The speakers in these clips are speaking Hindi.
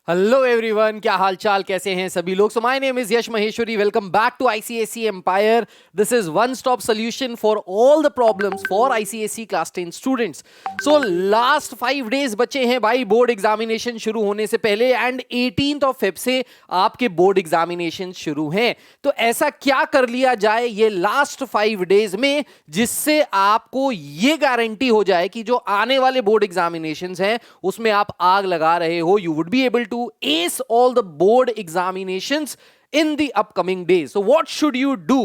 हेलो एवरीवन, क्या हाल चाल, कैसे हैं सभी लोग। So my name is Yash Maheshwari. Welcome back to ICSE empire. This is one stop solution for all the problems for ICSE class 10 students. So last 5 days बचे हैं भाई बोर्ड एग्जामिनेशन शुरू होने से पहले, एंड 18th ऑफ फेब से आपके बोर्ड एग्जामिनेशन शुरू हैं। तो ऐसा क्या कर लिया जाए ये लास्ट 5 डेज में जिससे आपको ये गारंटी हो जाए कि जो आने वाले बोर्ड एग्जामिनेशंस हैं उसमें आप आग लगा रहे हो। You would be able to ace all the board examinations in the upcoming days. So what should you do?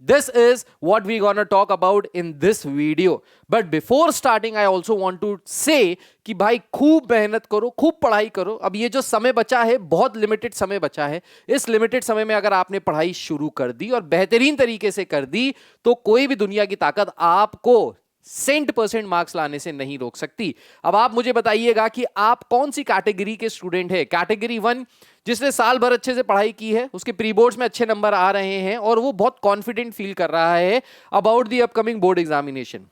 This is what we're gonna talk about in this video. But before starting, I also want to say कि भाई खूब मेहनत करो, खूब पढ़ाई करो। अब ये जो समय बचा है, बहुत लिमिटेड समय बचा है। इस लिमिटेड समय में अगर आपने पढ़ाई शुरू कर दी और बेहतरीन तरीके से कर दी तो कोई भी दुनिया की ताकत आपको 100% मार्क्स लाने से नहीं रोक सकती। अब आप मुझे बताइएगा कि आप कौन सी कैटेगरी के स्टूडेंट है। कैटेगरी 1 जिसने साल भर अच्छे से पढ़ाई की है, उसके प्री बोर्ड्स में अच्छे नंबर आ रहे हैं और वो बहुत कॉन्फिडेंट फील कर रहा है about the upcoming board examination.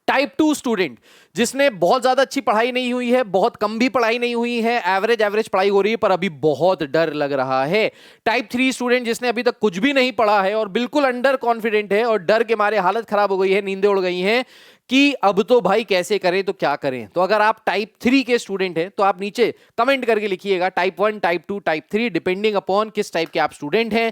Type 2 student जिसने बहुत ज्यादा अच्छी पढ़ाई नहीं हुई है, बहुत कम भी पढ़ाई नहीं हुई है, एवरेज पढ़ाई हो रही है पर अभी बहुत डर लग रहा है। टाइप 3 स्टूडेंट जिसने अभी तक कुछ भी नहीं पढ़ा है और बिल्कुल अंडर कॉन्फिडेंट है और डर के मारे हालत खराब हो गई है, नींदें उड़ गई हैं कि अब तो भाई कैसे करें, तो क्या करें। तो अगर आप टाइप 3 के स्टूडेंट हैं तो आप नीचे कमेंट करके लिखिएगा type 1, type 2, type 3, depending upon किस टाइप के आप स्टूडेंट हैं।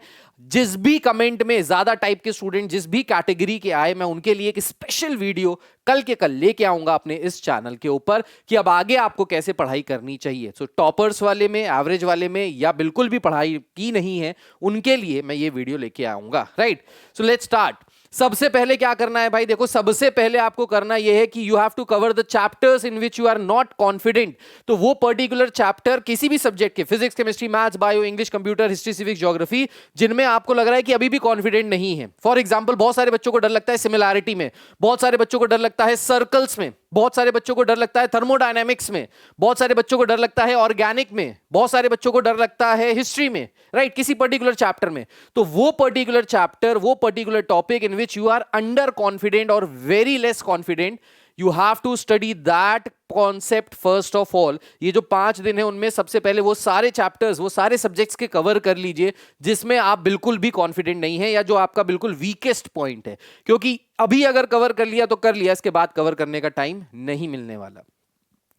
जिस भी कमेंट में ज्यादा टाइप के स्टूडेंट जिस भी कैटेगरी के आए, मैं उनके लिए एक स्पेशल वीडियो कल के कल लेके आऊंगा अपने इस चैनल के ऊपर कि अब आगे आपको कैसे पढ़ाई करनी चाहिए। सो टॉपर्स वाले में, एवरेज वाले में, या बिल्कुल भी पढ़ाई की नहीं है, उनके लिए मैं ये वीडियो लेके आऊंगा। Right, so let's start. सबसे पहले क्या करना है भाई, देखो सबसे पहले आपको करना यह है कि you have to cover the chapters in which you are not confident. तो वो पर्टिकुलर चैप्टर किसी भी सब्जेक्ट के, physics, chemistry, maths, bio, English, computer, history, civics, geography, जिनमें आपको लग रहा है कि अभी भी कॉन्फिडेंट नहीं है। फॉर एग्जाम्पल, बहुत सारे बच्चों को डर लगता है सिमिलैरिटी में, बहुत सारे बच्चों को डर लगता है सर्कल्स में, बहुत सारे बच्चों को डर लगता है थर्मोडायनेमिक्स में, बहुत सारे बच्चों को डर लगता है ऑर्गेनिक में, बहुत सारे बच्चों को डर लगता है हिस्ट्री में, राइट, किसी पर्टिकुलर चैप्टर में। तो वो पर्टिकुलर चैप्टर, वो particular topic in which you are under confident और very less confident, you have to study that concept first of all. ये जो 5 दिन है उनमें सबसे पहले वो सारे चैप्टर्स, वो सारे सब्जेक्ट्स के कवर कर लीजिए जिसमें आप बिल्कुल भी कॉन्फिडेंट नहीं है या जो आपका बिल्कुल वीकेस्ट पॉइंट है, क्योंकि अभी अगर कवर कर लिया तो कर लिया, इसके बाद कवर करने का टाइम नहीं मिलने वाला।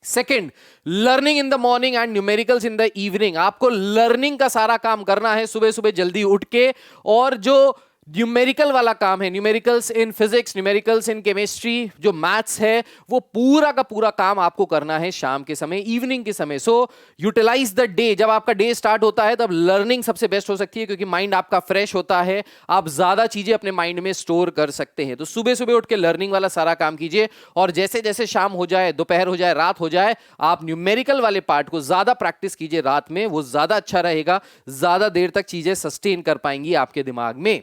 Second, learning in the morning and numericals in the evening. आपको लर्निंग का सारा काम करना है सुबह सुबह जल्दी उठ के, और जो न्यूमेरिकल वाला काम है, numericals in physics, numericals in chemistry, जो मैथ्स है, वो पूरा का पूरा काम आपको करना है शाम के समय, इवनिंग के समय। सो यूटिलाइज द डे। जब आपका डे स्टार्ट होता है तब लर्निंग सबसे बेस्ट हो सकती है, क्योंकि माइंड आपका फ्रेश होता है, आप ज्यादा चीजें अपने माइंड में स्टोर कर सकते हैं। तो सुबह सुबह उठ के लर्निंग वाला सारा काम कीजिए, और जैसे जैसे शाम हो जाए, दोपहर हो जाए, रात हो जाए, आप न्यूमेरिकल वाले पार्ट को ज्यादा प्रैक्टिस कीजिए रात में, वो ज्यादा अच्छा रहेगा, ज्यादा देर तक चीजें सस्टेन कर पाएंगी आपके दिमाग में।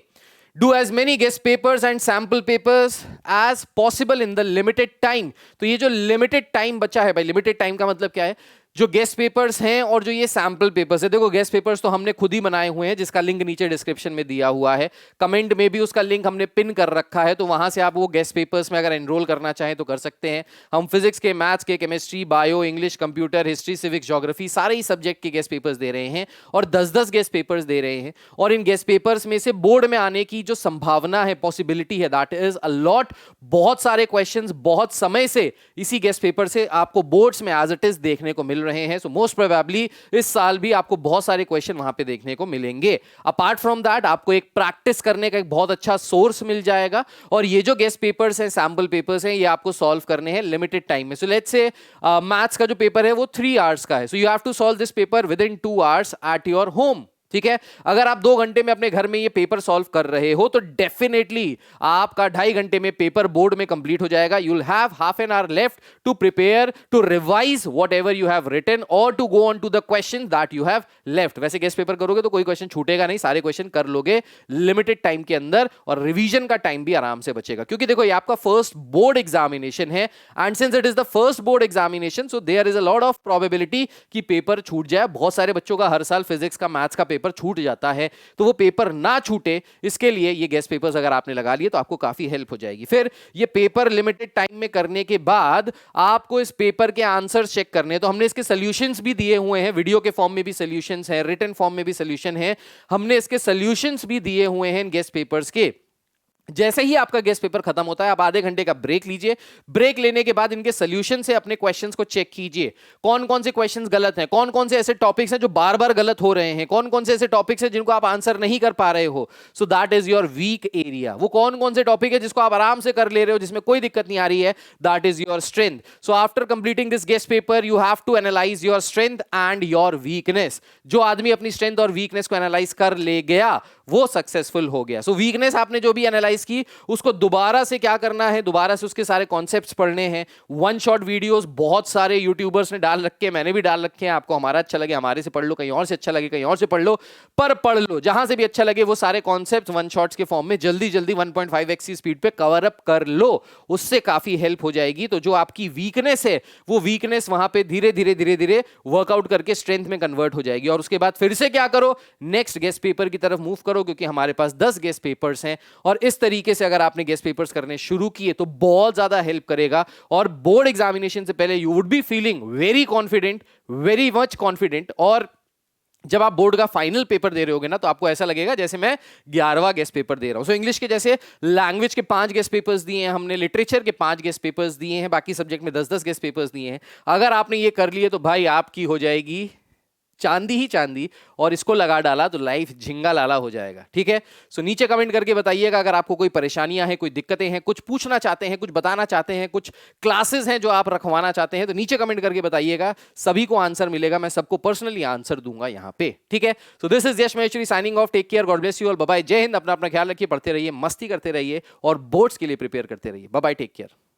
Do as many guest papers and sample papers as possible in the limited time। तो ये जो limited time बचा है भाई, limited time का मतलब क्या है, जो गेस्ट पेपर्स हैं और जो ये सैंपल पेपर्स है, देखो गेस्ट पेपर्स तो हमने खुद ही बनाए हुए हैं जिसका लिंक नीचे डिस्क्रिप्शन में दिया हुआ है, कमेंट में भी उसका लिंक हमने पिन कर रखा है, तो वहां से आप वो गेस्ट पेपर्स में अगर एनरोल करना चाहें तो कर सकते हैं। हम फिजिक्स के, मैथ्स के, chemistry, bio, English, computer, history, civics, geography, सारे ही सब्जेक्ट के गेस्ट पेपर्स दे रहे हैं और 10-10 गेस्ट पेपर्स दे रहे हैं। और इन गेस्ट पेपर्स में से बोर्ड में आने की जो संभावना है, पॉसिबिलिटी है, दैट इज अ लॉट। बहुत सारे क्वेश्चंस बहुत समय से इसी गेस्ट पेपर से आपको बोर्ड्स में एज इट इज देखने को मिल रहे हैं। सो मोस्ट प्रोबेबली इस साल भी आपको बहुत सारे क्वेश्चन वहां पे देखने को मिलेंगे। अपार्ट फ्रॉम दैट आपको एक प्रैक्टिस करने का एक बहुत अच्छा सोर्स मिल जाएगा, और ये जो गेस्ट पेपर्स हैं, सैंपल पेपर्स हैं, ये आपको सॉल्व करने हैं लिमिटेड टाइम में। सो लेट्स से मैथ्स का जो पेपर है वो 3 आवर्स का है, so you have to solve this paper within 2 hours at your home. ठीक है, अगर आप 2 घंटे में अपने घर में ये पेपर सॉल्व कर रहे हो तो डेफिनेटली आपका 2.5 घंटे में पेपर बोर्ड में कंप्लीट हो जाएगा। You will have half an hour left to prepare, to revise whatever you have written, और to go on to the question that you have left. वैसे गेस्ट पेपर करोगे तो कोई क्वेश्चन छूटेगा नहीं, सारे क्वेश्चन कर लोगे लिमिटेड टाइम के अंदर, और रिवीजन का टाइम भी आराम से बचेगा, क्योंकि देखो ये आपका फर्स्ट बोर्ड एग्जामिनेशन है, and since it is the first board examination, so there is a lot of probability कि पेपर छूट जाए। बहुत सारे बच्चों का हर साल फिजिक्स का, मैथ्स का पेपर छूट जाता है, तो वो पेपर ना छूटे इसके लिए ये गेस्ट पेपर्स अगर आपने लगा लिए तो आपको काफी हेल्प हो जाएगी। फिर ये पेपर लिमिटेड टाइम में करने के बाद आपको इस पेपर के आंसर्स चेक करने हैं, तो हमने इसके सॉल्यूशंस भी दिए हुए हैं, वीडियो के फॉर्म में भी सॉल्यूशंस है, रिटन फॉर्म में भी सॉल्यूशन है, हमने इसके सॉल्यूशंस भी दिए हुए हैं इन गेस्ट पेपर्स के। जैसे ही आपका गेस्ट पेपर खत्म होता है आप आधे घंटे का ब्रेक लीजिए, ब्रेक लेने के बाद इनके सॉल्यूशन से अपने क्वेश्चंस को चेक कीजिए, कौन कौन से क्वेश्चंस गलत हैं, कौन कौन से ऐसे टॉपिक्स हैं जो बार बार गलत हो रहे हैं, कौन कौन से ऐसे टॉपिक्स हैं जिनको आप आंसर नहीं कर पा रहे हो, so that is your weak area. वो कौन कौन से टॉपिक है जिसको आप आराम से कर ले रहे हो, जिसमें कोई दिक्कत नहीं आ रही है, that is your strength. So after completing this guest paper you have to analyse your strength and your weakness. जो आदमी अपनी स्ट्रेंथ और वीकनेस को एनालाइज कर ले गया वो सक्सेसफुल हो गया। सो वीकनेस आपने जो भी एनालाइज की उसको दोबारा से क्या करना है, दोबारा से उसके सारे कॉन्सेप्ट्स पढ़ने हैं। वन शॉट वीडियोस बहुत सारे यूट्यूबर्स ने डाल रखे हैं, मैंने भी डाल रखे हैं, आपको हमारा अच्छा लगे हमारे से पढ़ लो, कहीं और से अच्छा लगे कहीं और से पढ़ लो, पर पढ़ लो जहां से भी अच्छा लगे वो सारे कॉन्सेप्ट्स वन शॉट्स के फॉर्म में जल्दी जल्दी 1.5x की स्पीड पे कवर अप कर लो, उससे काफी हेल्प हो जाएगी। तो जो आपकी वीकनेस है वो वीकनेस वहां पे धीरे धीरे धीरे धीरे वर्कआउट करके स्ट्रेंथ में कन्वर्ट हो जाएगी। और उसके बाद फिर से क्या करो, नेक्स्ट गेस्ट पेपर की तरफ मूव करो, क्योंकि हमारे पास 10 गेस्ट पेपर्स हैं और इस तरीके से अगर आपने गेस्ट पेपर्स करने शुरू किए तो बहुत ज्यादा हेल्प करेगा। और बोर्ड एग्जामिनेशन से पहले you would be feeling very confident, very much confident, और जब आप बोर्ड का फाइनल पेपर दे रहे होगे ना तो आपको ऐसा लगेगा जैसे मैं 11वां गेस्ट पेपर दे रहा हूं। सो इंग्लिश के जैसे लैंग्वेज के 5 गेस्ट पेपर्स दिए हैं हमने, लिटरेचर के 5 गेस्ट पेपर्स दिए हैं, बाकी सब्जेक्ट में 10-10 गेस्ट पेपर्स दिए हैं। अगर आपने ये कर लिए तो भाई आपकी हो जाएगी चांदी ही चांदी, और इसको लगा डाला तो लाइफ झिंगा लाला हो जाएगा। ठीक है, सो नीचे कमेंट करके बताइएगा अगर आपको कोई परेशानियां हैं, कोई दिक्कतें हैं, कुछ पूछना चाहते हैं, कुछ बताना चाहते हैं, कुछ क्लासेस हैं जो आप रखवाना चाहते हैं, तो नीचे कमेंट करके बताइएगा, सभी को आंसर मिलेगा, मैं सबको पर्सनली आंसर दूंगा यहाँ पे। ठीक है, so this is Yash Maheshwari signing off, take care, God bless you all, bye bye, जय हिंद, अपना अपना ख्याल रखिए, पढ़ते रहिए, मस्ती करते रहिए और बोर्ड्स के लिए प्रिपेयर करते रहिए। Bye bye, take care.